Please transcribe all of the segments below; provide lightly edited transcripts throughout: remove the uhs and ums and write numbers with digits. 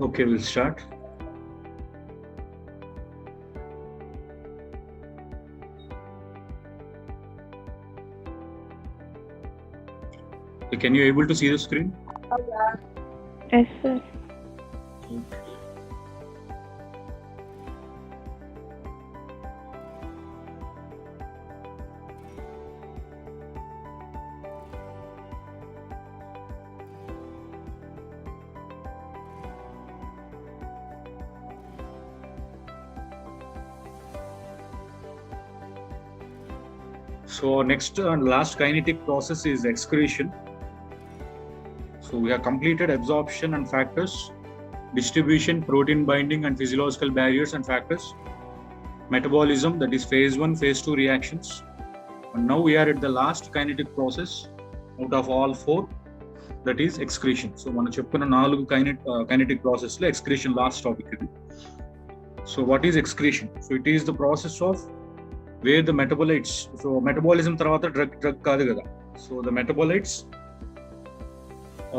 Okay, we'll start. So can you able to see the screen? Yes, sir. So next and last kinetic process is excretion. So we have completed absorption and factors, distribution, protein binding and physiological barriers and factors, metabolism, that is phase 1, phase 2 reactions. And now we are at the last kinetic process out of all 4, that is excretion. So మనం చెప్పుకున్న 4 kinetic process లో excretion last topic ఇది. So what is excretion? So it is the process of where the metabolites, so metabolism తర్వాత drug కాదు కదా. So the metabolites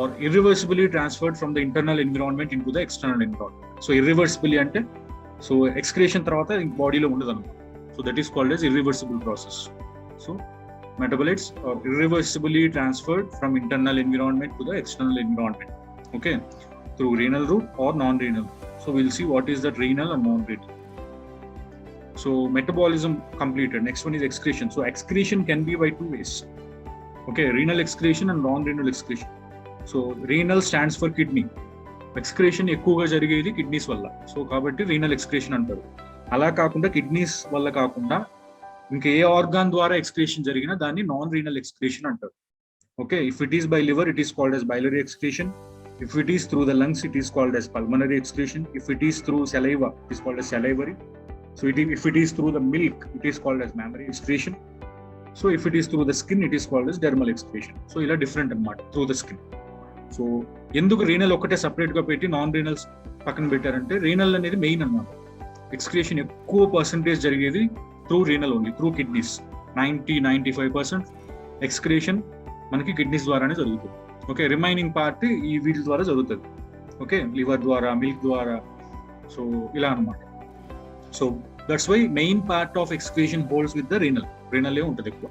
are irreversibly transferred from the internal environment into the external environment. So irreversibly అంటే so excretion తర్వాత బాడీలో ఉండదు అన్నమాట. So that is called as irreversible process. So metabolites are irreversibly transferred from internal environment to the external environment, okay, through renal route or non-renal. So we'll see what is that renal and non-renal. So metabolism completed. Next one is excretion. So excretion can be by 2 ways, okay, renal excretion and non-renal excretion. So renal stands for kidney. Excretion ఎక్కువగా జరిగేది kidneys వల్ల, so కాబట్టి renal excretion అంటారు. అలా కాకుండా kidneys వల్ల కాకుండా ఇంకా ఏ ఆర్గాన్ ద్వారా ఎక్స్క్రీషన్ జరిగినా దాన్ని నాన్ రీనల్ ఎక్స్క్రీషన్ అంటారు. Okay, if it is by liver it is called as biliary excretion. If it is through the lungs it is called as pulmonary excretion. If it is through saliva it is called as salivary. So if it is through the milk it is called as mammary excretion. So if it is through the skin it is called as dermal excretion. So ఇలా different అన్నమాట through the skin. So ఎందుకు renal ఒకటే separate గా పెట్టి non రీనల్స్ పక్కన పెట్టారంటే renal అనేది main అన్నమాట. ఎక్స్క్రీషన్ ఎక్కువ పర్సెంటేజ్ జరిగేది through renal only, through kidneys. 90-95% excretion మనకి కిడ్నీస్ ద్వారానే జరుగుతుంది. ఓకే, రిమైనింగ్ పార్ట్ ఈ వీటి ద్వారా జరుగుతుంది. ఓకే, లివర్ ద్వారా, మిల్క్ ద్వారా, సో ఇలా అన్నమాట. So that's why main part of excretion holds with the renal ఉంటుంది ఎక్కువ.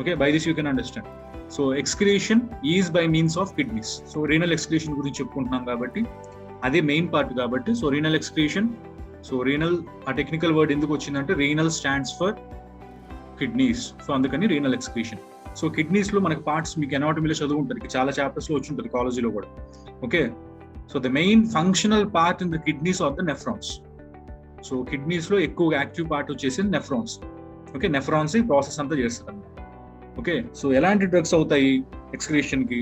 Okay, by this you can understand. So excretion is by means of kidneys. So renal excretion గురించి చెప్పుకుంటున్నాం కాబట్టి అదే మెయిన్ పార్ట్ కాబట్టి. So renal excretion, so renal ఆ technical word ఎందుకు వచ్చిందంటే renal stands for kidneys, so అందుకని రీనల్ ఎక్స్క్రీషన్. సో కిడ్నీస్ లో మనకి పార్ట్స్ మీకు ఎనాటమీలో చదువుకుంటారు, చాలా చాప్టర్స్ లో వచ్చి ఉంటుంది కాలేజీలో కూడా. Okay, so the main functional part in the kidneys are the nephrons. So kidneys లో ఎక్కువ యాక్టివ్ పార్ట్ వచ్చేసి నెఫ్రాన్స్. ఓకే, నెఫ్రాన్స్ ఈ ప్రాసెస్ అంతా చేస్తుంది అన్నమాట. ఓకే, సో ఎలాంటి డ్రగ్స్ అవుతాయి ఎక్స్క్రీషన్ కి?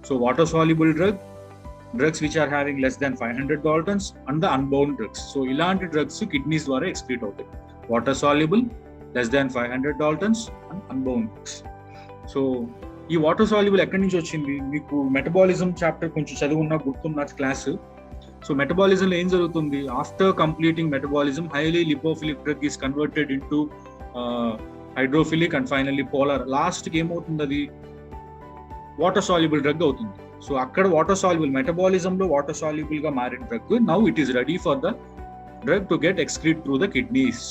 So water soluble drugs which are having less than 500 Daltons and the unbound drugs. So ఇలాంటి డ్రగ్స్ కిడ్నీస్ ద్వారా ఎక్స్క్రీట్ అవుతాయి. Water soluble, less than 500 Daltons and unbound drugs. So ఈ water soluble ఎక్కడి నుంచి వచ్చింది? మీకు మెటబాలిజం చాప్టర్ కొంచెం చదువున్నా గుర్తున్న క్లాస్. సో మెటబాలిజంలో ఏం జరుగుతుంది? After completing metabolism highly lipophilic drug is converted into hydrophilic and finally polar. లాస్ట్కి ఏమవుతుంది? అది వాటర్ సాల్యుబుల్ డ్రగ్ అవుతుంది. సో అక్కడ వాటర్ సాల్యుబుల్, మెటబాలిజంలో వాటర్ సాల్యుబుల్ గా మారిన drug now it is ready for the drug to get excrete through the kidneys.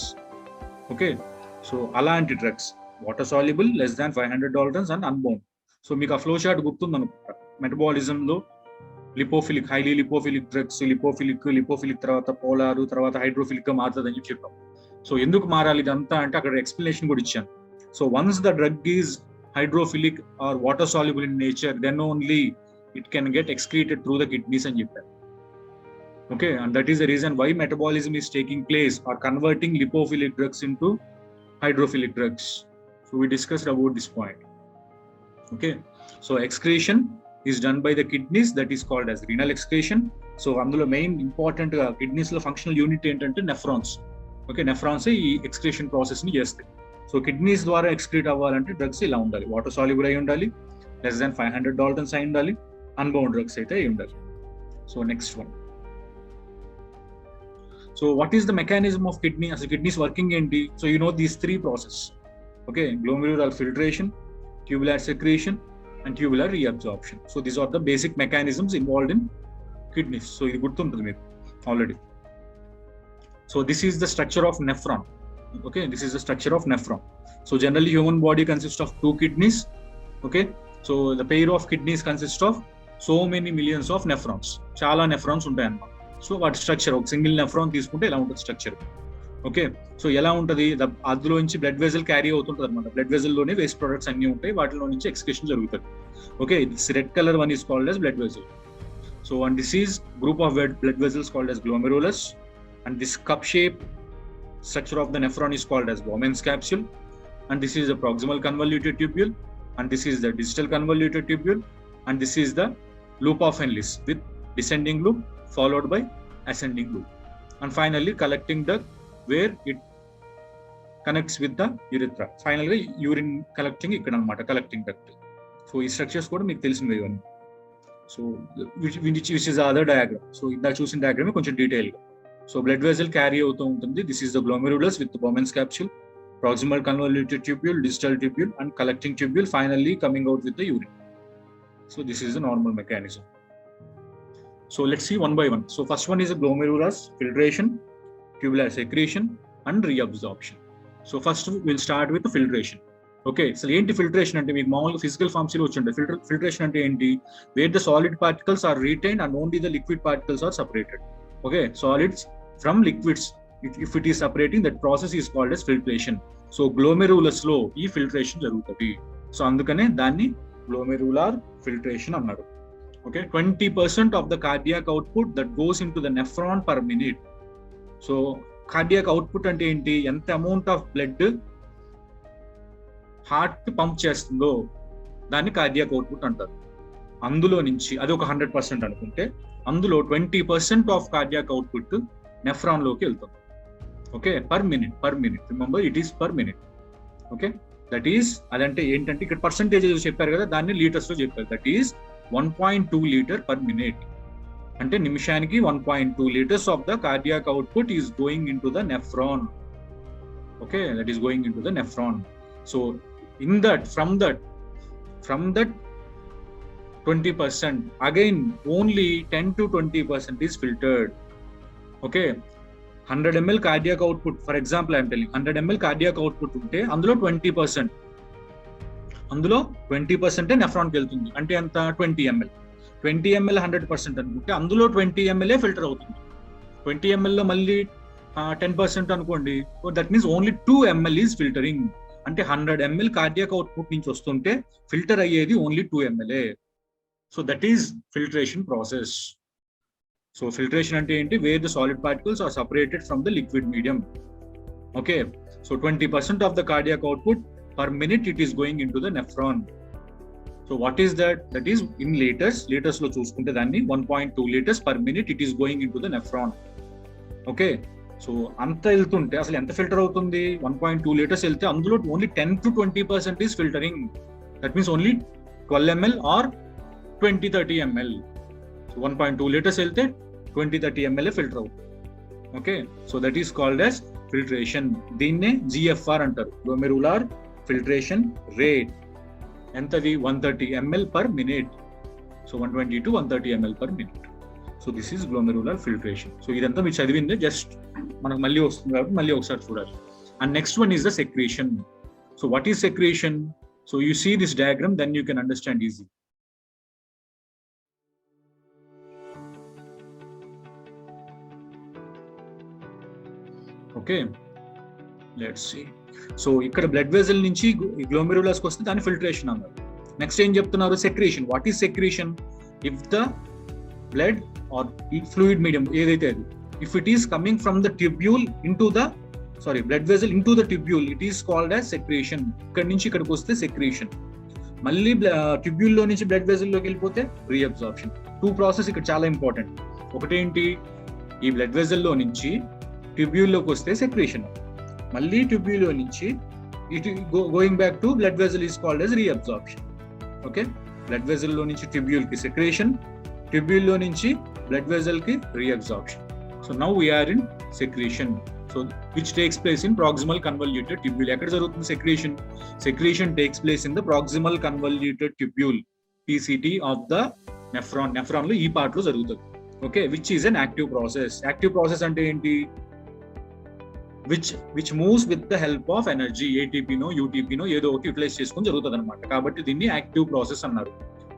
Okay, so అలాంటి drugs water soluble, less than 500 Daltons and unbound. So మీకు ఆ flow chart గుర్తుంది అనుకుంటా. మెటబాలిజంలో lipophilic, highly lipophilic drugs, lipophilic తర్వాత పోలారు, తర్వాత hydrophilic గా మారుతుంది అని చెప్పాం. సో ఎందుకు మారాలి ఇదంతా అంటే అక్కడ ఎక్స్ప్లెనేషన్ కూడా ఇచ్చాను. So once the drug is hydrophilic or water soluble in nature then only it can get excreted through the kidneys అని చెప్పారు. Okay, and that is the reason why metabolism is taking place or converting lipophilic drugs into hydrophilic drugs. So we discussed about this point. Okay, so excretion is done by the kidneys, that is called as renal excretion. So అందులో main important గా kidneys లో functional unit ఏంటంటే nephrons. Okay, nephrons ఈ excretion process ని చేస్తాయి. So kidneys ద్వారా excrete అవ్వాలంటే drugs ఇలా ఉండాలి, వాటర్ సాల్యుబుల్ అయి ఉండాలి, లెస్ దాన్ 500 Daltons అయి ఉండాలి, అన్బౌండ్ డ్రగ్స్ అయితే అయి ఉండాలి. So next one, so what is the mechanism of kidney? అసలు కిడ్నీస్ వర్కింగ్ ఏంటి? So you know these 3 process. Okay, glomerular filtration, tubular secretion and tubular reabsorption. So these are the basic mechanisms involved in kidneys. So ఇది గుర్తుంటుంది మీకు already. So this is the structure of nephron. Okay, this is the structure of nephron. So generally human body consist of 2 kidneys. Okay, so the pair of kidneys consist of so many millions of nephrons. చాలా nephrons ఉంటాయి అన్నమాట. So వాటి structure ఒక single nephron తీసుకుంటే ఎలా ఉంటుంది structure. Okay, so ఎలా ఉంటుంది, అందులో నుంచి బ్లడ్ వెజల్ క్యారీ అవుతుంటుంది అనమాట. బ్లడ్ వెజల్ లోనే వేస్ట్ ప్రొడక్ట్స్ అన్ని ఉంటాయి, వాటిలో నుంచి ఎక్స్క్రీషన్ జరుగుతుంది. Okay, this red colour one is called as blood vessel. So and this is group of blood vessels called as glomerulus, and this cup shape structure of the nephron is called as Bowman's capsule, and this is the proximal convoluted tubule, and this is the distal convoluted tubule, and this is the loop of Henle's with descending loop followed by ascending loop, and finally collecting duct where it connects with the urethra. Finally urine collecting ikkada anamata, collecting duct. So ee structures kuda meeku telisindhe ivanni. So which is the other diagram. So inda chusin diagram koncham detail ga. So blood vessel carry అవుతూ ఉంటుంది. This is the glomerulus with the Bowman's capsule, proximal convoluted tubule, distal tubule, and collecting tubule finally coming out with the urine. So this is the normal mechanism. So let's see one by one. So first one is a glomerulus filtration, tubular secretion, and reabsorption. So first we'll start with the filtration. Okay, so ఏంటి filtration అంటే మీకు మామూలుగా physical forms లో వచ్చి ఉంటుంది. Filtration అంటే ఏంటి, where the solid particles are retained and only the liquid particles are separated. Okay, solids from liquids if it is separating, that process is called as filtration. So glomerulus లో ఈ filtration జరుగుతుంది. So అందుకనే దాన్ని glomerular filtration అన్నారు. Okay, 20% of the cardiac output that goes into the nephron per minute. So cardiac output ante enti, ఎంత amount of blood heart pump చేస్తుందో దాన్ని cardiac output అంటారు. అందులో నుంచి అది ఒక 100% అనుకుంటే అందులో 20% ఆఫ్ కార్డియాక్ అవుట్పుట్ నెఫ్రాన్ లోకి వెళ్తుంది. Okay, per minute remember it is per minute. Okay, that is అదంటే ఏంటంటే ఇక్కడ పర్సంటేజ్ చెప్పారు కదా, దాన్ని లీటర్స్ లో చెప్పారు. That is 1.2 liter per minute. అంటే నిమిషానికి 1.2 liters of the cardiac output is going into the nephron. Okay, that is going into the nephron. So in that, from that 20%, again only 10 to 20% is filtered. Okay, 100 ml cardiac output, for example I am telling 100 ml cardiac output ఉంటే అందులో 20% nephron కి వెళ్తుంది. అంటే ఎంత, 20 ml 100% అనుకుంటే అందులో 20 ml filter అవుతుంది. 20 ml లో మళ్ళీ 10% అనుకోండి, that means only 2 ml is filtering. అంటే 100 ml కార్డియాక్ అవుట్పుట్ నుంచి వస్తుంటే ఫిల్టర్ అయ్యేది only 2 ml. So that is filtration process. So filtration అంటే ఏంటి, where the solid particles are separated from the liquid medium. Okay, so 20% of the cardiac output per minute it is going into the nephron. So what is that? That is in liters lo chusukunte danni 1.2 liters per minute it is going into the nephron. Okay, so anta eltunte asalu enta filter avutundi, 1.2 liters elte అందులో only 10 to 20% is filtering. That means only 12 ml or 20-30 ml. So 1.2 liters elte 20-30 ml filter avutundi. Okay, so that is called as filtration. దీన్నే GFR అంటారు, glomerular filtration rate. ఎంతది, 130 ml per minute. So 120 to 130 ml per minute. So this is glomerular filtration. So ఇదంతా మీరు చదివిందే, just మనకు మళ్ళీ వస్తుంది కాబట్టి మళ్ళీ ఒకసారి చూడాలి. And next one is the secretion. So what is secretion? So you see this diagram, then you can understand easy. Okay, let's see. So ఇక్కడ బ్లడ్ వెజల్ నుంచి గ్లోమెరులస్ కి వస్తే దాని ఫిల్టరేషన్ అన్నారు. నెక్స్ట్ ఏం చెప్తున్నారు, secretion. What is secretion? If the blood or fluid medium ఏదైతే అది, if it is coming from the tubule into the blood vessel into the tubule, it is called as secretion. ఇక్కడ నుంచి ఇక్కడికి వస్తే secretion. మళ్ళీ tubule లో నుంచి blood vessel లోకి వెళ్ళిపోతే రీఅబ్సార్ప్షన్. 2 ప్రాసెస్ ఇక్కడ చాలా ఇంపార్టెంట్. ఒకటేంటి, ఈ బ్లడ్ వెజల్ లో నుంచి ట్యూబ్యూల్ లోకి వస్తే సెక్రేషన్, మళ్ళీ ట్యూబ్యూల్ లో నుంచి it going back to blood vessel is called as reabsorption. Okay, blood vessel లో నుంచి ట్యూబ్యూల్ కి సెక్రేషన్, ట్యూబ్యూల్ లో నుంచి బ్లడ్ వెజల్ కి reabsorption. So now we are in secretion. So which takes place in proximal convoluted tubule. ఎక్కడ జరుగుతుంది secretion? Secretion takes place in the proximal convoluted tubule, PCT of the nephron. Nephron లో ఈ part లో జరుగుతుంది. Okay, which is an active process. Active process అంటే ఏంటి? Which moves with the help of energy, ఏటీపీనో యూటీపీనో ఏదో ఒకటి యూటిలైజ్ చేసుకుని జరుగుతుంది అనమాట. కాబట్టి దీన్ని యాక్టివ్ ప్రాసెస్ అన్నారు.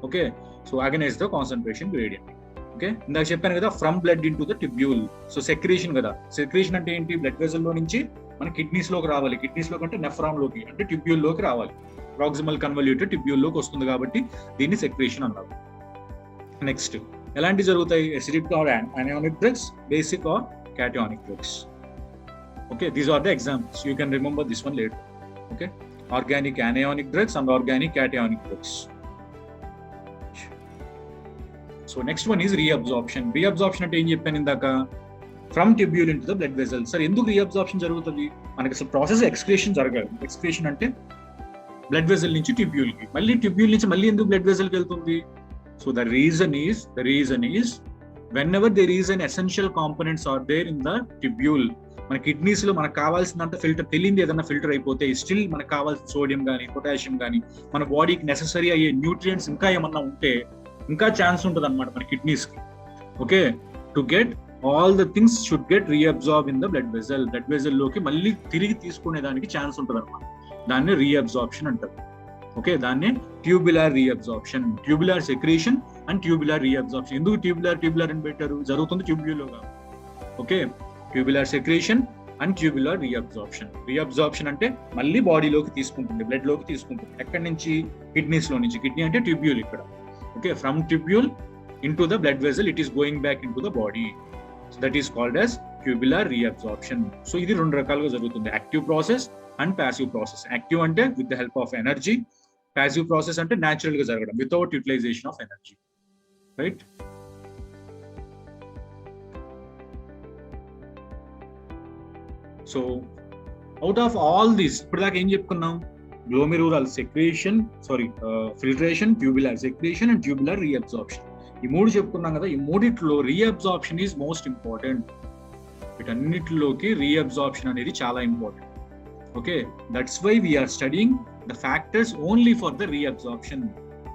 Okay, so against the concentration gradient. Okay, ఇందాక చెప్పాను కదా, from blood into the tubule. So secretion కదా, సెక్రీషన్ అంటే ఏంటి? బ్లడ్ వెజల్ లో నుంచి మన కిడ్నీస్ లోకి రావాలి, కిడ్నీస్ లోకి అంటే నెఫ్రాన్ లోకి అంటే ట్యూబ్యూల్ లోకి రావాలి, ప్రాక్సిమల్ కన్వల్యూటెడ్ ట్యూబ్యూల్ లోకి వస్తుంది కాబట్టి దీన్ని సెక్రీషన్ అన్నారు. నెక్స్ట్ ఎలాంటి జరుగుతాయి? Acidic or anionic drugs, basic or cationic drugs. Okay, these are the examples. You can remember this one later. Okay, organic anionic drugs and organic cationic drugs. So next one is reabsorption. Reabsorption అంటే ఏం చెప్పాను ఇందాక? From tubule into the blood vessel. Sir ఎందుకు reabsorption జరుగుతుంది? మనకి అసలు process excretion జరగాలి. Excretion అంటే బ్లడ్ వెజల్ నుంచి ట్యూబ్యూల్ కి, మళ్ళీ ట్యూబ్యూల్ నుంచి మళ్ళీ ఎందుకు బ్లడ్ వెజల్ కి వెళ్తుంది? So the reason is whenever there is an essential components are there in the tubule, మన కిడ్నీస్ లో మనకు కావాల్సినంత ఫిల్టర్, తెలియదు ఏదైనా ఫిల్టర్ అయిపోతే స్టిల్ మనకు కావాల్సిన సోడియం కానీ పొటాషియం కానీ మన బాడీకి నెసెసరీ అయ్యే న్యూట్రియంట్స్ ఇంకా ఏమన్నా ఉంటే ఇంకా ఛాన్స్ ఉంటుంది అనమాట మన కిడ్నీస్ కి. Okay, to get all the things should get reabsorb in the blood vessel. Blood vessel లోకి మళ్ళీ తిరిగి తీసుకునే దానికి ఛాన్స్ ఉంటుంది అనమాట. దాన్ని రీఅబ్జార్ప్షన్ అంటారు. ఓకే, దాన్ని tubular reabsorption, tubular secretion and tubular reabsorption. ఎందుకు ట్యూబులార్ అని పెట్టారు? జరుగుతుంది ట్యూబ్యూల్ లో. Okay, tubular secretion and tubular reabsorption. Reabsorption అంటే మళ్ళీ బాడీలోకి తీసుకుంటుంది, బ్లడ్ లోకి తీసుకుంటుంది. ఎక్కడి నుంచి? కిడ్నీస్ లో నుంచి. కిడ్నీ అంటే ట్యూబ్యూల్ ఇక్కడ. Okay, from tubule into the blood vessel it is going back into the body. So that is called as tubular reabsorption. So ఇది రెండు రకాలుగా జరుగుతుంది, active process and passive process. Active అంటే with the help of energy, passive process అంటే natural గా జరగడం without utilization of energy. Right? So out of all these ఇప్పటిదాకా ఏం చెప్పుకున్నాం? Glomerular secretion, filtration, tubular secretion and tubular reabsorption. ఈ మూడు చెప్పుకున్నాం కదా. ఈ మూడిట్లో రీఅబ్జార్ప్షన్ ఈజ్ మోస్ట్ ఇంపార్టెంట్. వీటన్నిటిలోకి రీఅబ్జార్ప్షన్ అనేది చాలా important. Okay, that's why we're studying the factors only for the reabsorption.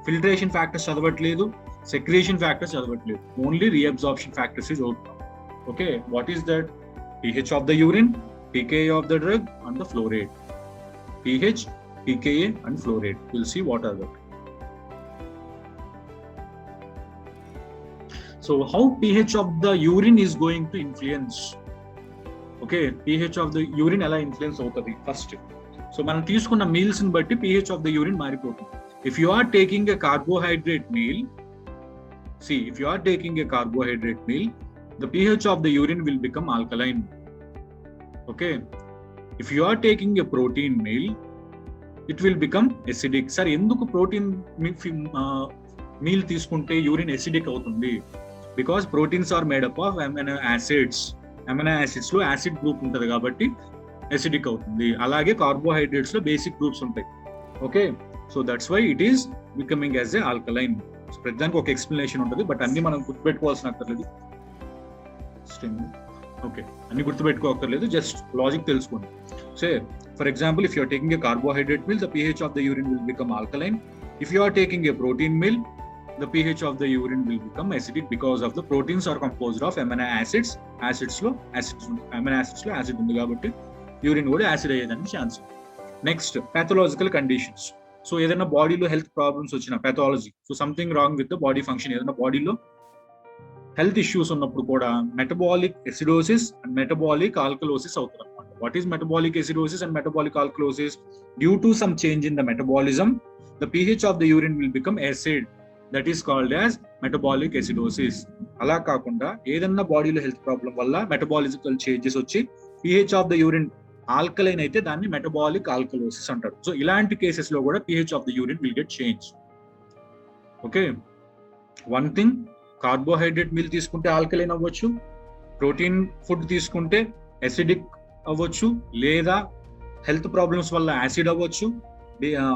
Filtration factors చదవట్లేదు, సెక్రీషన్ ఫ్యాక్టర్స్ చదవట్లేదు, ఓన్లీ రీఅబ్జార్ప్షన్ ఫ్యాక్టర్స్ చదువుతున్నాం. Okay, what is that? pH of the urine, pKa of the drug and the flow rate. pH, pKa and flow rate. We'll see what are that. So how pH of the urine is going to influence? Okay, pH of the urine ఎలా influence అవుతుంది? First so మనం తీసుకున్న meals ని బట్టి pH of the urine మారిపోతుంది. If you are taking a carbohydrate meal, the pH of the urine will become alkaline. Okay, if you are taking a protein meal, it will become acidic. Sir, enduku protein meal తీసుకుంటే urine acidic అవుతుంది? Because proteins are made up of amino acids. Amino acids లో acid group ఉంటుంది కాబట్టి acidic అవుతుంది. అలాగే carbohydrates లో basic groups ఉంటాయి. Okay, so that's why it is becoming as a alkaline. ప్రతిదానికి ఒక ఎక్స్ప్లెనేషన్ ఉంటుంది, బట్ అన్ని మనం గుర్తుపెట్టుకోవాల్సిన అక్కర్లేదు. ఓకే, అన్ని గుర్తుపెట్టుకోక్కర్లేదు, జస్ట్ లాజిక్ తెలుసుకోండి. So for example, if you are taking a carbohydrate meal, the pH of the urine will become alkaline. If you are taking a protein meal, the pH of the urine will become acidic because of the proteins are composed of amino acids. Amino acids లో acid ఉంది కాబట్టి urine కూడా acid అయ్యేదానికి chance. Next, pathological conditions. So ఏదైనా బాడీలో health problems వచ్చిన pathology, so something wrong with the body function, ఏదైనా బాడీలో హెల్త్ ఇష్యూస్ ఉన్నప్పుడు కూడా metabolic acidosis and metabolic alkalosis అవుతుంది అనమాట. What is metabolic acidosis and metabolic alkalosis? Due to some change in the metabolism, the pH of the urine will become acid. That is called as metabolic acidosis. అలా కాకుండా ఏదన్నా బాడీలో health problem వల్ల మెటబాలిజికల్ changes వచ్చి pH of the urine alkaline అయితే దాన్ని metabolic alkalosis అంటారు. సో ఇలాంటి కేసెస్ లో కూడా pH of the urine will get change. Okay, one thing, carbohydrate meal తీసుకుంటే ఆల్కలైన్ అవ్వచ్చు, ప్రోటీన్ ఫుడ్ తీసుకుంటే అసిడిక్ అవ్వచ్చు, లేదా హెల్త్ ప్రాబ్లమ్స్ వల్ల యాసిడ్ అవ్వచ్చు,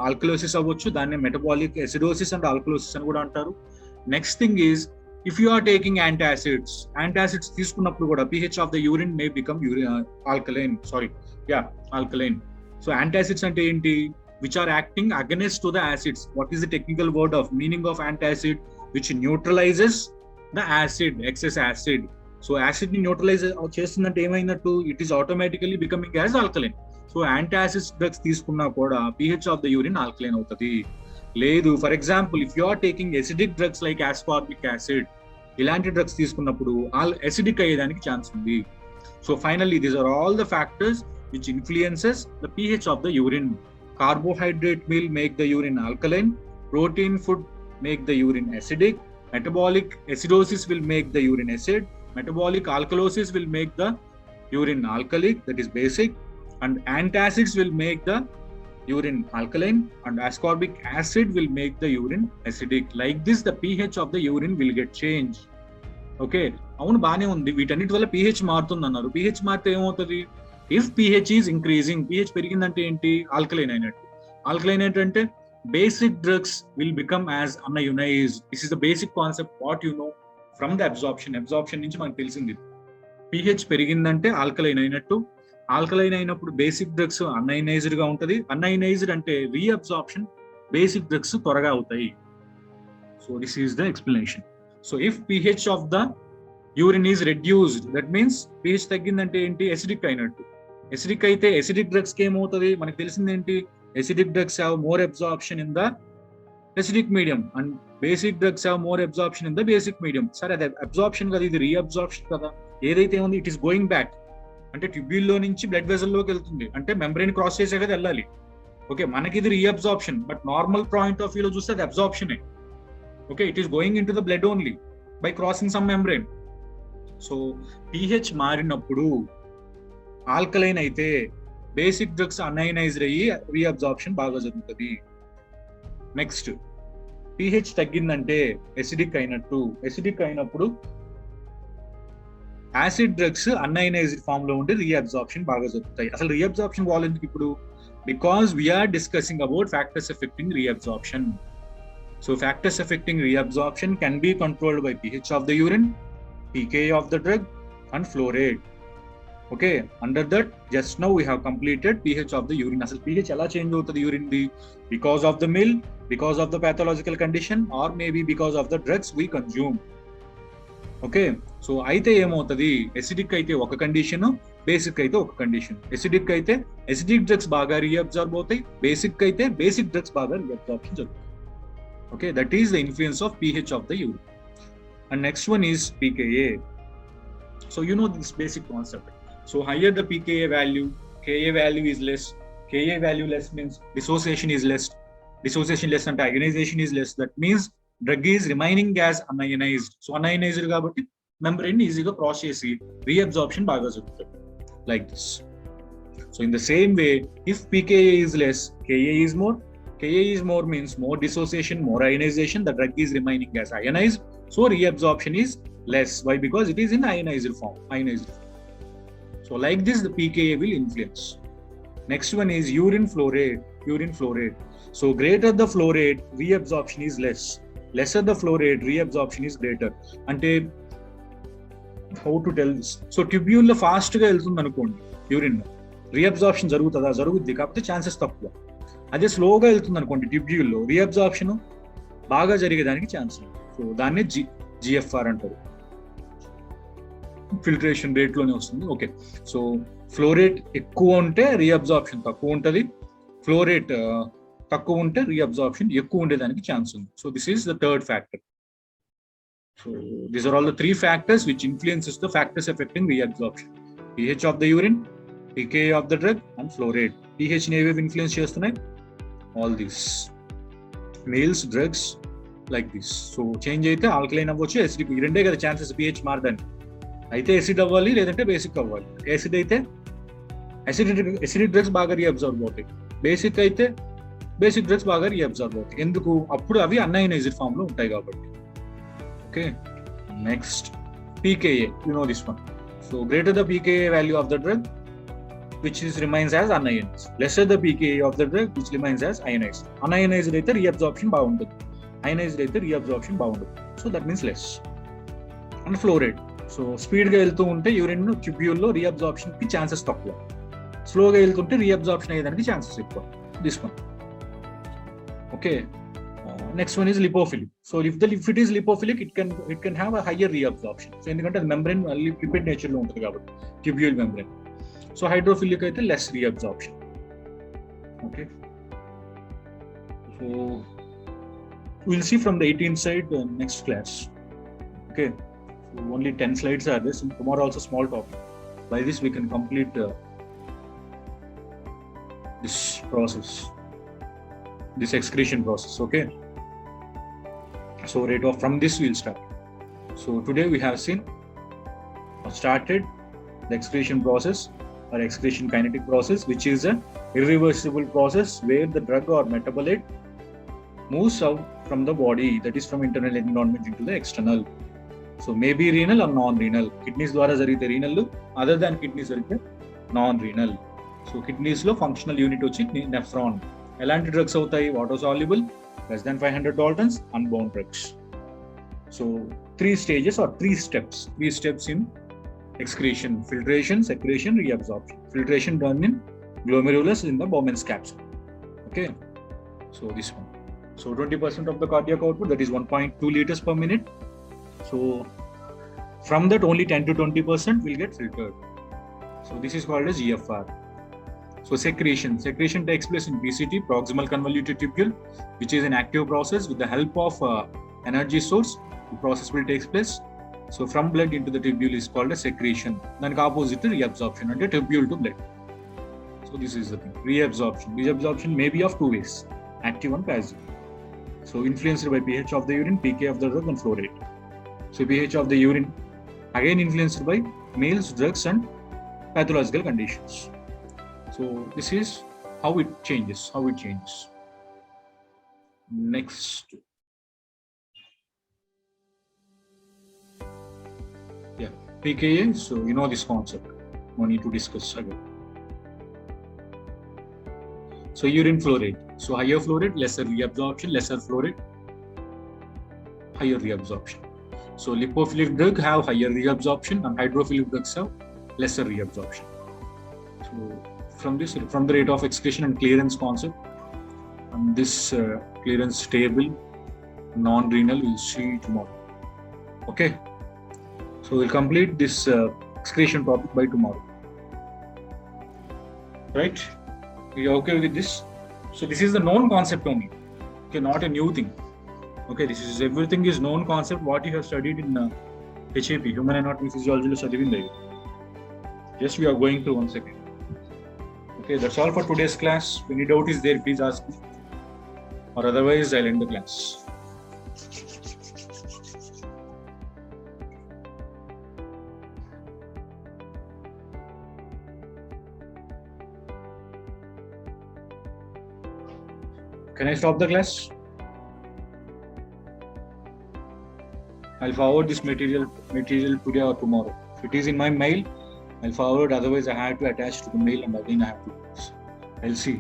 ఆల్కలోసిస్ అవ్వచ్చు. దాన్ని మెటబాలిక్ ఎసిడోసిస్ అండ్ ఆల్కలోసిస్ అని కూడా అంటారు. Next thing is, if you are taking antacids తీసుకున్నప్పుడు కూడా pH of the urine may become alkaline. So antacids అంటే ఏంటి? Which are acting against to the acids. What is the technical word of meaning of antacid? Which neutralizes the acid, excess acid. So acid ని neutralize చేస్తుందంటే ఏమైనట్టు, it is automatically becoming as alkaline. So antacid drugs తీసుకున్నా కూడా pH of the urine alkaline అవుతుంది. లేదు, for example if you are taking acidic drugs like ascorbic acid, ఇలాంటి drugs తీసుకున్నప్పుడు acidic అయ్యేదానికి ఛాన్స్ ఉంది. So finally these are all the factors which influences the pH of the urine. Carbohydrate will make the urine alkaline, protein food make the urine acidic, metabolic acidosis will make the urine acid, metabolic alkalosis will make the urine alkalic, that is basic, and antacids will make the urine alkaline, and ascorbic acid will make the urine acidic. Like this the pH of the urine will get changed. Okay, అవును బానే ఉంది, వీటన్నిటి వల్ల pH మారుతుంది అన్నారు. pH మారితే ఏమవుతుంది? If pH is increasing, pH పెరిగిందంటే ఏంటి? ఆల్కలైన్ అయినట్టు. ఆల్కలైన్ ఏంటంటే basic drugs will become as unionized. This is the basic concept what you know from the absorption నుంచి మనకు తెలిసింది. pH పెరిగిందంటే ఆల్కలైన్ అయినట్టు. ఆల్కలైన్ అయినప్పుడు బేసిక్ డ్రగ్స్ అన్అయోనైజ్డ్ గా ఉంటది. అన్అయోనైజ్డ్ అంటే రీఅబ్జార్ప్షన్, బేసిక్ డ్రగ్స్ త్వరగా అవుతాయి. So this is the explanation. So if pH of the urine is reduced, that means pH తగ్గిందంటే ఏంటి? ఎసిడిక్ అయినట్టు. ఎసిడిక్ అయితే ఎసిడిక్ డ్రగ్స్ కి ఏమవుతుంది? మనకు తెలిసింది ఏంటి? Acidic drugs have more absorption in the acidic medium and basic drugs have more absorption in the basic medium. సరే, అది అబ్జార్ప్షన్ కదా, ఇది రీఅబ్జార్ప్షన్ కదా. ఏదైతే ఉంది ఇట్ ఈస్ గోయింగ్ బ్యాక్, అంటే ట్యూబ్యూల్ లో నుంచి బ్లడ్ వెజల్ లోకి వెళ్తుంది, అంటే మెంబ్రెయిన్ క్రాస్ చేసే కదా వెళ్ళాలి. ఓకే, మనకి ఇది reabsorption, but normal point of వ్యూలో చూస్తే అది అబ్జార్ప్షనే. Okay, it is going into the blood only by crossing some membrane. So pH మారినప్పుడు ఆల్కలైన్ అయితే బేసిక్ డ్రగ్స్ అన్అయోనైజ్డ్ అయ్యి రీఅబ్జార్ప్షన్ బాగా జరుగుతుంది. నెక్స్ట్, pH తగ్గిందంటే ఎసిడిక్ అయినట్టు. ఎసిడిక్ అయినప్పుడు యాసిడ్ డ్రగ్స్ అన్అయోనైజ్డ్ ఫామ్ లో ఉండి రీఅబ్జార్ప్షన్ బాగా జరుగుతాయి. అసలు రీఅబ్జార్ప్షన్ కావాలి ఎందుకు ఇప్పుడు? Because we are discussing about factors affecting reabsorption. So factors affecting reabsorption can be controlled by pH of the urine, pKa of the drug, and flow rate. Okay, under that just now we have completed pH of the urine. Asal pH ela change avutadi urine di? Because of the meal, because of the pathological condition, or maybe because of the drugs we consume. Okay, so aithe em avutadi? Acidic aithe oka condition, basic aithe oka condition. Acidic aithe acidic drugs baga reabsorb avutayi, basic aithe basic drugs baga reabsorption jarugutundi. Okay, that is the influence of pH of the urine. And next one is pKa. So you know this basic concept. So higher the pKa value, Ka value is less. Ka value less means dissociation is less. Dissociation less and ionization is less. That means drug is remaining as unionized. So unionized kabatti membrane easy ga cross chesi reabsorption baga jarugutundi. Like this. So in the same way, if pKa is less, Ka is more. Ka is more means more dissociation, more ionization. The drug is remaining as ionized. So reabsorption is less. Why? Because it is in ionized form. So like this the pKa will influence. Next one is urine flow rate. So greater the flow rate, reabsorption is less. Lesser the flow rate, reabsorption is greater. Ante how to tell this? So tubule lo fast ga veltundi anukondi urine, reabsorption jaruguddi kapte chances takkuva. అదే స్లోగా వెళ్తుంది అనుకోండి ట్యూబ్యూల్లో, reabsorption బాగా జరిగేదానికి chance ఉంది. So దాన్ని GFR అంటారు. Filtration rate లోనే వస్తుంది. ఓకే, సో ఫ్లో రేట్ ఎక్కువ ఉంటే రీఅబ్జార్ప్షన్ తక్కువ ఉంటుంది, ఫ్లో రేట్ తక్కువ ఉంటే రీఅబ్జార్ప్షన్ ఎక్కువ ఉండేదానికి ఛాన్స్ ఉంది. So this is the third factor. So these are all the 3 factors which influences the factors affecting reabsorption. pH of the urine, pKa of the drug, and flow rate. pH ని ఏవేవి influence చేస్తున్నాయి? all these meals, drugs, like this. So change అయితే alkaline అవ్వచ్చు, acidic. ఈ రెండే కదా chances pH మారడానికి. అయితే ఎసిడ్ అవ్వాలి లేదంటే బేసిక్ అవ్వాలి. యాసిడ్ అయితే ఎసిడిక్ డ్రగ్స్ బాగా రీఅబ్జార్బ్ అవుతాయి, బేసిక్ అయితే బేసిక్ డ్రగ్స్ బాగా రీఅబ్జార్బ్ అవుతాయి. ఎందుకు? అప్పుడు అవి అన్అయోనైజ్డ్ ఫామ్ లో ఉంటాయి కాబట్టి. Okay, next pKa, you know this one. So greater the pKa value of the drug, which is remains as unionized. Lesser the pKa of the drug, which remains as ionized. Unionized అయితే reabsorption బాగుంటుంది, ionized అయితే reabsorption బాగుంటుంది. So that means less. And flow rate. So speed గా వెళ్తూ ఉంటే urine tubule లో reabsorption కి chances తక్కువ, స్లోగా వెళ్తుంటే రీఅబ్జార్ప్షన్ అయ్యేదానికి ఛాన్సెస్ ఎక్కువ. This one. Okay, Next one is lipophilic. So if it is lipophilic, it can have a higher reabsorption. So ఎందుకంటే అది membrane lipid nature లో ఉంటుంది కాబట్టి tubule membrane. So hydrophilic అయితే less reabsorption. Okay. So we'll see from the 18th side next class. Okay. So only 10 slides are this. Tomorrow also small topic. By this we can complete this process, this excretion process. Okay. So from this we'll start. So today we have seen or started the excretion process or excretion kinetic process, which is an irreversible process where the drug or metabolite moves out from the body, that is from internal environment into the external. So maybe renal or non-renal. Kidneys ద్వారా జరిగితే renal, other than kidneys జరిగితే non-renal. So kidneys లో functional unit వచ్చి nephron. ఎలాంటి drugs అవుతాయి? Water soluble, less than 500 Daltons, unbound drugs. So 3 stages or 3 steps in excretion: filtration, secretion, reabsorption. Filtration done in glomerulus in the Bowman's capsule. Okay, so this one. So 20% of the cardiac output, that is 1.2 liters per minute. So from that only 10 to 20% will get filtered. So this is called as GFR. So secretion takes place in PCT, proximal convoluted tubule, which is an active process. With the help of energy source, the process will take place. So from blood into the tubule is called as secretion. Then opposite to reabsorption, and tubule to blood. So this is the thing. Reabsorption may be of 2 ways: active and passive. So influenced by pH of the urine, pK of the drug, and flow rate. So pH of the urine again influenced by males, drugs, and pathological conditions. So this is how it changes. Next. Yeah, pKa. So you know this concept. No need to discuss again. So urine flow rate. So higher flow rate, lesser reabsorption. Lesser flow rate, higher reabsorption. So lipophilic drug have higher reabsorption and hydrophilic drugs have lesser reabsorption. So from the rate of excretion and clearance concept, and this clearance table, non-renal, we'll see tomorrow. Okay. So we'll complete this excretion topic by tomorrow. Right? We are okay with this? So this is the known concept only. Okay, not a new thing. Okay, this is everything is known concept what you have studied in HAP, Human Anatomy Physiology చదివింది. Just we are going through once again. Okay, that's all for today's class. If any doubt is there, please ask me. Or otherwise, I'll end the class. Can I stop the class? I'll forward this material today or tomorrow. If it is in my mail, I'll forward. Otherwise, I have to attach to the mail, and again I have to. I'll see.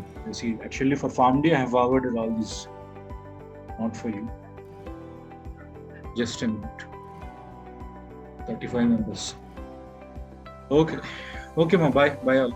Actually, for Farm Day, I have forwarded all this. Not for you. Just a minute. 35 members. Okay, ma. Bye all.